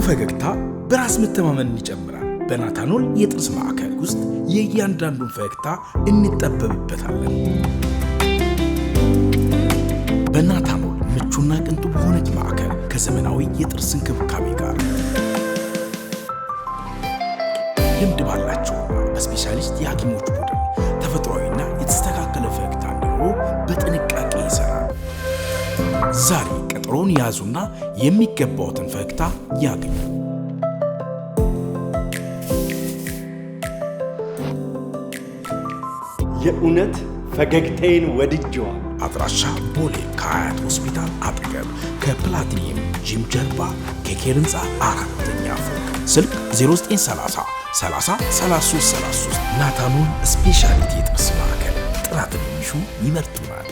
ፈገግታ በራስ መተማመንን ይጨምራል። በናታኖል የጥርስ ማዕከል ውስጥ የእያንዳንዱን ፈገግታ እንጠበብበታለን። በናታኖል ምቹና ቅንጡ በሆነች ማዕከል ከዘመናዊ የጥርስ እንክብካቤ ጋር ልምድ ባላቸውና በስፔሻሊስት የሐኪሞች ቡድን ተፈጥሯዊና የተስተካከለ ፈገግታ እንዲኖሩ በጥንቃቄ ይሰራል። ዛሬ ቀጠሮን ያዙና የሚገባዎትን ፈገግታ ያገኙ። የእውነት ፈገግታዬን ወድጄዋል። አድራሻ ቦሌ ከሀያት ሆስፒታል አጠገብ ከፕላቲኒየም ጂም ጀርባ ከኬር ህንፃ 4ኛ ፎቅ። ስልክ 0930 30 33 33። ናታኖል ስፔሻሊቲ የጥርስ ማዕከል ጥራትን የሚሹ ይመርጡናል።